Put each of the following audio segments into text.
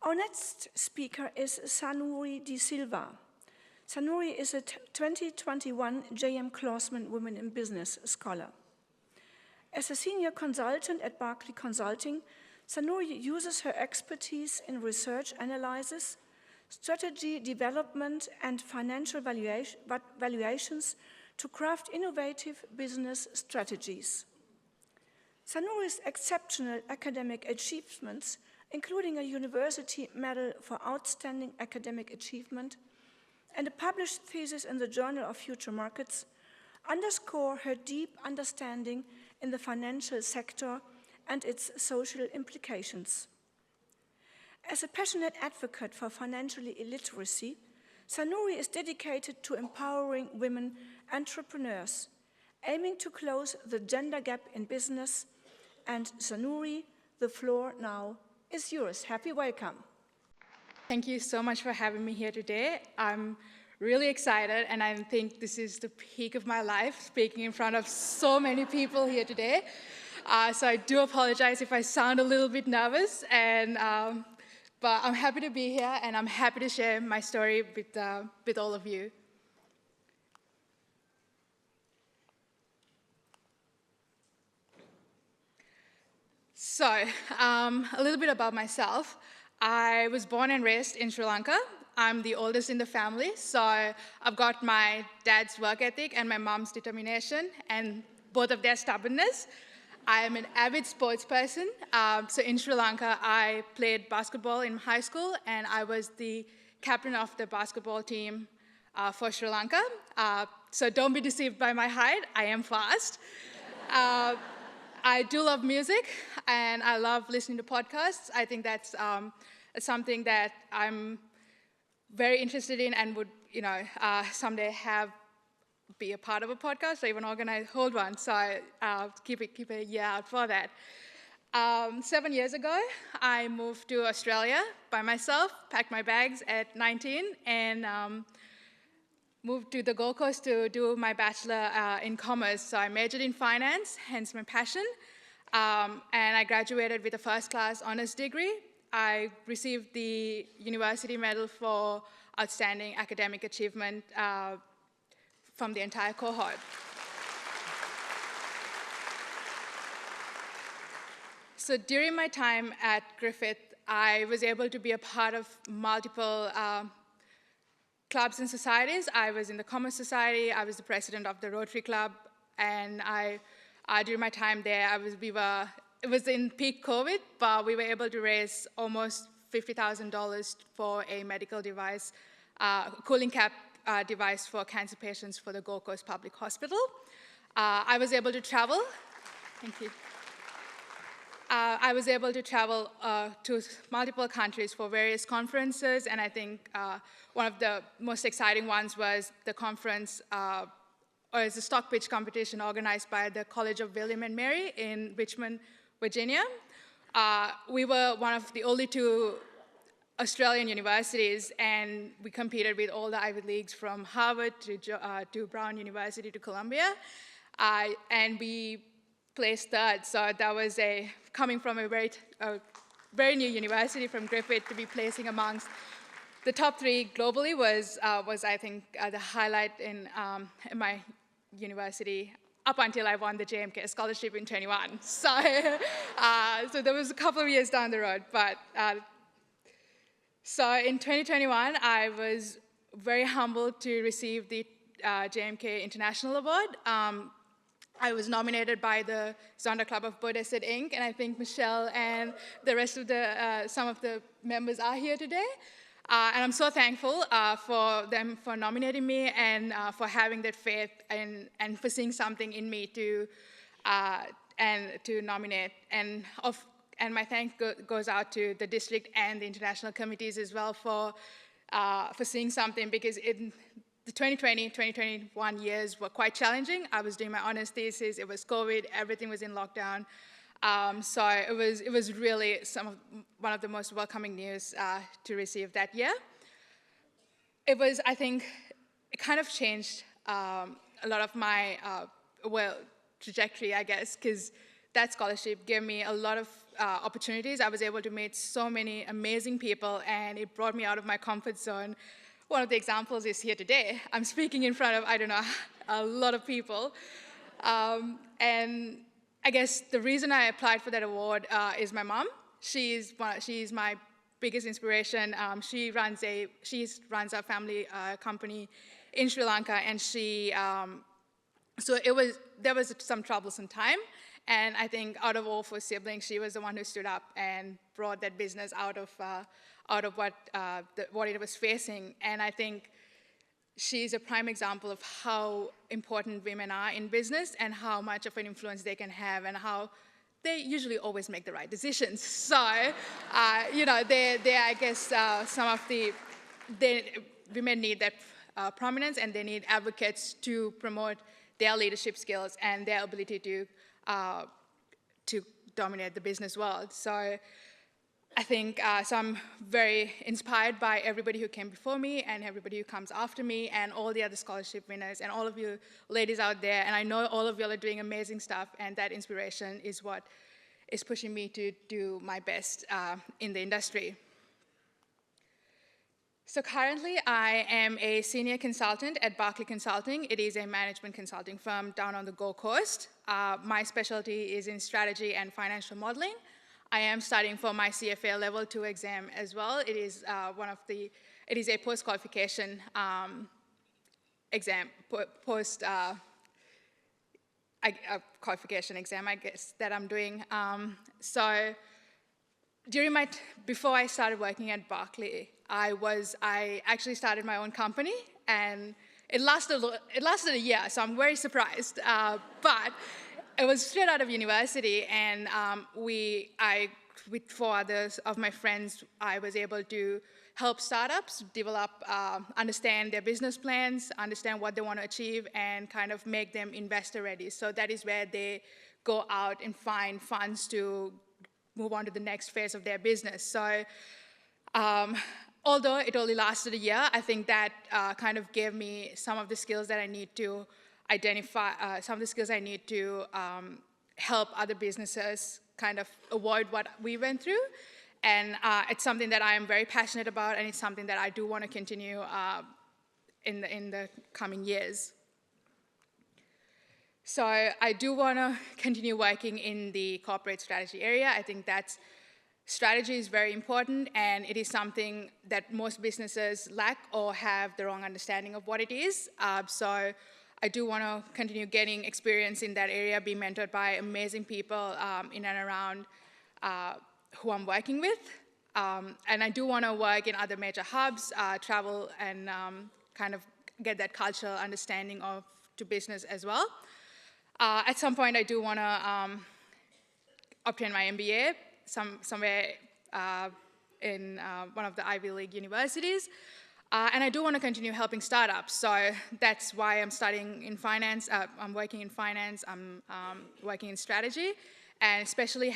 Our next speaker is Sanuri De Silva. Sanuri is a 2021 J.M. Klausman Women in Business scholar. As a senior consultant at Barclay Consulting, Sanuri uses her expertise in research analysis, strategy development, and financial valuations to craft innovative business strategies. Sanuri's exceptional academic achievements, including a university medal for outstanding academic achievement and a published thesis in the Journal of Future Markets, underscore her deep understanding in the financial sector and its social implications. As a passionate advocate for financial illiteracy, Sanuri is dedicated to empowering women entrepreneurs, aiming to close the gender gap in business. And Sanuri, the floor now is yours. Happy welcome. Thank you so much for having me here today. I'm really excited, and I think this is the peak of my life, speaking in front of so many people here today. So I do apologize if I sound a little bit nervous, but I'm happy to be here, and I'm happy to share my story with all of you. So, a little bit about myself. I was born and raised in Sri Lanka. I'm the oldest in the family, so I've got my dad's work ethic and my mom's determination, and both of their stubbornness. I'm an avid sports person. So in Sri Lanka, I played basketball in high school, and I was the captain of the basketball team for Sri Lanka. So don't be deceived by my height. I am fast. I do love music, and I love listening to podcasts. I think that's something that I'm very interested in and would, someday be a part of a podcast or even hold one. So keep a year out for that. 7 years ago, I moved to Australia by myself, packed my bags at 19, and moved to the Gold Coast to do my bachelor in commerce. So I majored in finance, hence my passion, and I graduated with a first-class honors degree. I received the university medal for outstanding academic achievement from the entire cohort. So during my time at Griffith, I was able to be a part of multiple clubs and societies. I was in the Commerce Society, I was the president of the Rotary Club, and during my time there, it was in peak COVID, but we were able to raise almost $50,000 for a medical device, cooling cap device for cancer patients for the Gold Coast Public Hospital. I was able to travel. Thank you. I was able to travel to multiple countries for various conferences, and I think one of the most exciting ones was the conference, or it's a stock pitch competition organized by the College of William and Mary in Richmond, Virginia. We were one of the only two Australian universities, and we competed with all the Ivy Leagues from Harvard to Brown University to Columbia, and we placed third. So that was coming from a very new university from Griffith, to be placing amongst the top 3 globally was I think the highlight in my university up until I won the JMK scholarship in 21. So there was a couple of years down the road, but so in 2021, I was very humbled to receive the JMK International Award. I was nominated by the Zonta Club of Buddhism Inc., and I think Michelle and the rest of some of the members are here today. And I'm so thankful for them for nominating me and for having that faith and for seeing something in me to nominate. And my thanks goes out to the district and the international committees as well for seeing something, because the 2020, 2021 years were quite challenging. I was doing my honors thesis, it was COVID, everything was in lockdown. So it was really one of the most welcoming news to receive that year. It was, I think, it kind of changed a lot of my, trajectory, I guess, because that scholarship gave me a lot of opportunities. I was able to meet so many amazing people, and it brought me out of my comfort zone. One of the examples is here today. I'm speaking in front of, I don't know, a lot of people. And I guess the reason I applied for that award is my mom. She's my biggest inspiration. She runs a family company in Sri Lanka, and so there was some troublesome time, and I think out of all 4 siblings, she was the one who stood up and brought that business out of what it was facing. And I think she's a prime example of how important women are in business and how much of an influence they can have, and how they usually always make the right decisions. So, I guess some of women need that prominence, and they need advocates to promote their leadership skills and their ability to dominate the business world. So I think so I'm very inspired by everybody who came before me and everybody who comes after me and all the other scholarship winners and all of you ladies out there. And I know all of you are doing amazing stuff, and that inspiration is what is pushing me to do my best in the industry. So currently, I am a senior consultant at Barclay Consulting. It is a management consulting firm down on the Gold Coast. My specialty is in strategy and financial modeling. I am studying for my CFA Level 2 exam as well. It is it is a post-qualification exam, qualification exam, I guess, that I'm doing. So before I started working at Barclay, I actually started my own company, and it lasted a year, so I'm very surprised. But it was straight out of university, and with 4 others of my friends, I was able to help startups develop, understand their business plans, understand what they want to achieve, and kind of make them investor ready. So that is where they go out and find funds to move on to the next phase of their business. So although it only lasted a year, I think that kind of gave me some of the skills that I need to identify, some of the skills I need to help other businesses kind of avoid what we went through. And it's something that I am very passionate about, and it's something that I do want to continue in the coming years. So I do want to continue working in the corporate strategy area. I think that strategy is very important, and it is something that most businesses lack or have the wrong understanding of what it is. So I do want to continue getting experience in that area, be mentored by amazing people in and around who I'm working with. And I do want to work in other major hubs, travel, and kind of get that cultural understanding to business as well. At some point, I do want to obtain my MBA somewhere in one of the Ivy League universities. And I do want to continue helping startups. So that's why I'm studying in finance. I'm working in finance. I'm working in strategy, and especially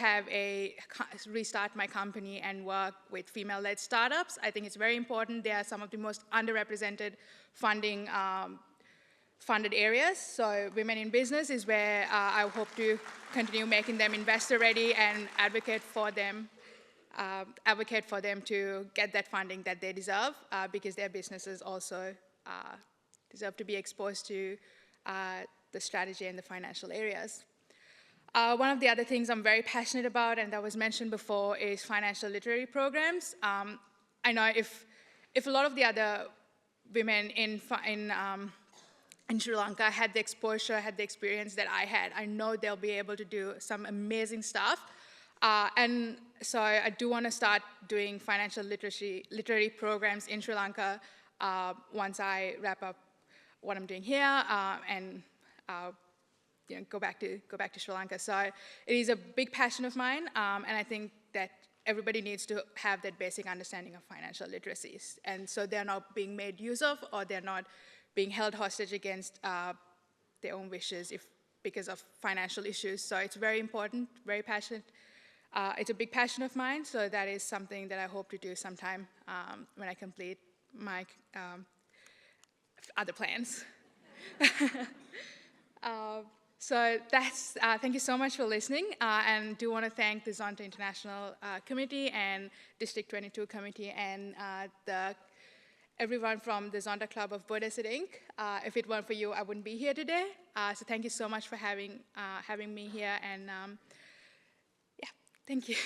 restart my company and work with female-led startups. I think it's very important. They are some of the most underrepresented funded areas. So women in business is where I hope to continue making them investor ready and advocate for them to get that funding that they deserve, because their businesses also deserve to be exposed to the strategy and the financial areas. One of the other things I'm very passionate about, and that was mentioned before, is financial literacy programs. I know if a lot of the other women in Sri Lanka had the exposure, had the experience that I had, I know they'll be able to do some amazing stuff. And so I do want to start doing financial literary programs in Sri Lanka once I wrap up what I'm doing here and go back to Sri Lanka. So it is a big passion of mine, and I think that everybody needs to have that basic understanding of financial literacies, and so they're not being made use of, or they're not being held hostage against their own wishes because of financial issues. So it's very important, very passionate. It's a big passion of mine, so that is something that I hope to do sometime when I complete my other plans. So that's, thank you so much for listening, and do want to thank the Zonta International Committee and District 22 Committee and everyone from the Zonta Club of Buddhist Inc. If it weren't for you, I wouldn't be here today. So thank you so much for having me here, and yeah, thank you.